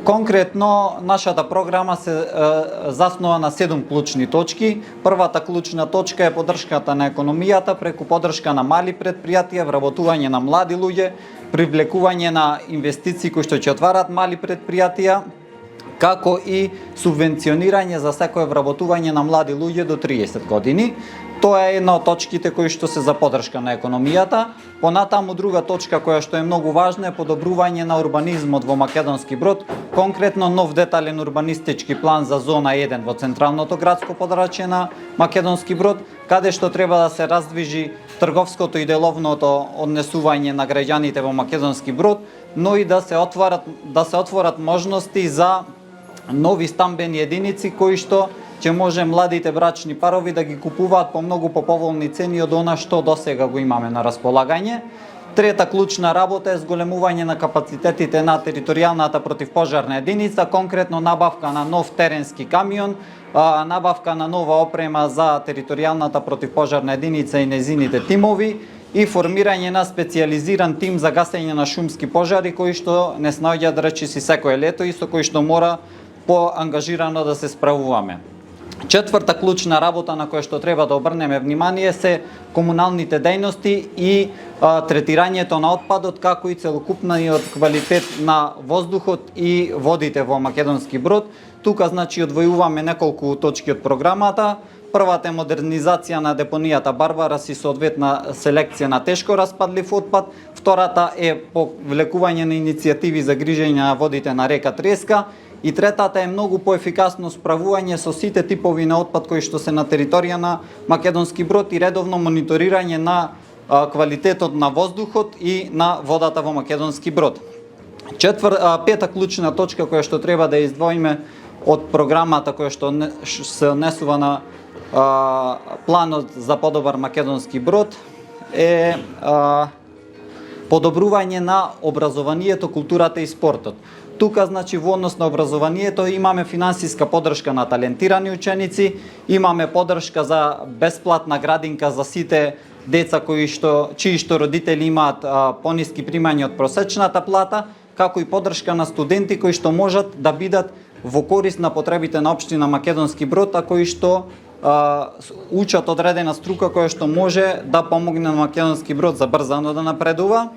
Конкретно, нашата програма се заснова на 7 клучни точки. Првата клучна точка е поддршката на економијата преку поддршка на мали предпријатија, вработување на млади луѓе, привлекување на инвестиции кои што ќе отварат мали предпријатија, како и субвенционирање за секое вработување на млади луѓе до 30 години. Тоа е една од точките кои што се за поддршка на економијата. Понатаму друга точка која што е многу важна е подобрување на урбанизмот во Македонски Брод, конкретно нов детален урбанистички план за зона 1 во централното градско подрачје на Македонски Брод, каде што треба да се раздвижи трговското и деловното однесување на граѓаните во Македонски Брод, но и да се отворат можности за нови стамбени единици кои што ќе може младите брачни парови да ги купуваат по многу поповолни цени од она што досега го имаме на располагање. Трета клучна работа е зголемување на капацитетите на територијалната противпожарна единица, конкретно набавка на нов теренски камион, набавка на нова опрема за територијалната противпожарна единица и незините тимови и формирање на специјализиран тим за гасење на шумски пожари кои што не снаоѓаат речиси секое лето и со кои што мора поангажирано да се справуваме. Четврта клучна работа на која што треба да обрнеме внимание се комуналните дејности и третирањето на отпадот, како и целокупниот квалитет на воздухот и водите во Македонски Брод. Тука значи одвојуваме неколку точки од програмата. Првата е модернизација на депонијата Барбарас и соодветна селекција на тешко распадлив отпад. Втората е повлекување на иницијативи за грижење на водите на река Треска. И третата е многу поефикасно справување со сите типови на отпад кои што се на територија на Македонски Брод и редовно мониторирање на квалитетот на воздухот и на водата во Македонски Брод. Пета клучна точка која што треба да издвоиме од програмата која што се однесува на планот за подобар Македонски Брод е подобрување на образованието, културата и спортот. Тука, значи, во однос на образованието имаме финансиска поддршка на талентирани ученици, имаме поддршка за бесплатна градинка за сите деца чии што родители имаат пониски примања од просечната плата, како и поддршка на студенти кои што можат да бидат во корист на потребите на општина Македонски Брод, а кои што учат одредена струка која што може да помогне на Македонски Брод забрзано да напредува.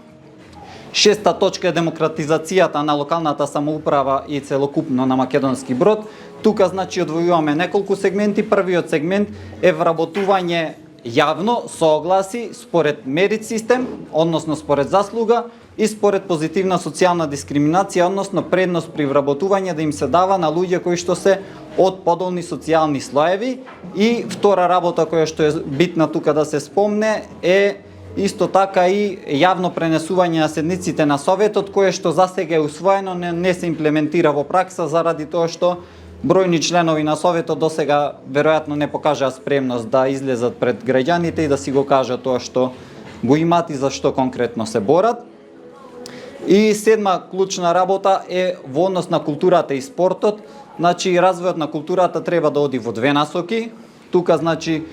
Шеста точка е демократизацијата на локалната самоуправа и целокупно на Македонски Брод. Тука значи одвојуваме неколку сегменти. Првиот сегмент е вработување јавно согласи според мерит систем, односно според заслуга и според позитивна социјална дискриминација, односно предност при вработување да им се дава на луѓе кои што се од подолни социјални слоеви. И втора работа која што е битна тука да се спомне е исто така и јавно пренесување на седниците на Советот, кое што засега е усвоено, не се имплементира во пракса заради тоа што бројни членови на Советот досега веројатно не покажаа спремност да излезат пред граѓаните и да си го кажат тоа што го имаат и за што конкретно се борат. И седма клучна работа е во однос на културата и спортот. Значи, развојот на културата треба да оди во две насоки. Тука, значи,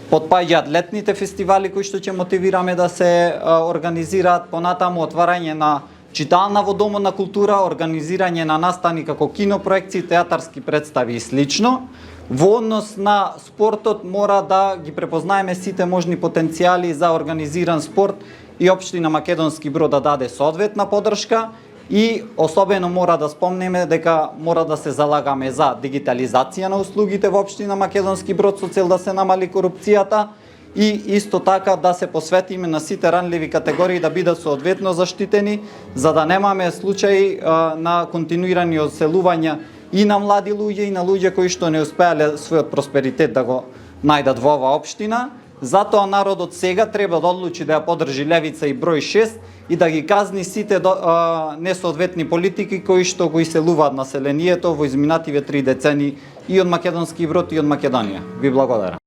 потпаѓаат летните фестивали кои што ќе мотивираме да се организираат, понатаму отварање на читална во Домот на култура, организирање на настани како кинопроекции, театарски представи и слично. Во однос на спортот мора да ги препознаеме сите можни потенцијали за организиран спорт и општина Македонски Брод да даде соодветна поддршка. И особено мора да спомнеме дека мора да се залагаме за дигитализација на услугите во општина Македонски Брод со цел да се намали корупцијата и исто така да се посветиме на сите ранливи категории да бидат соодветно заштитени, за да немаме случаи на континуирани одселувања и на млади луѓе и на луѓе кои што не успеале својот просперитет да го најдат во оваа општина. Затоа народот сега треба да одлучи да ја поддржи левица и број 6 и да ги казни сите несоодветни политики кои што го иселуваат населението во изминативе 3 децени и од Македонски Брод и од Македонија. Ви благодарам.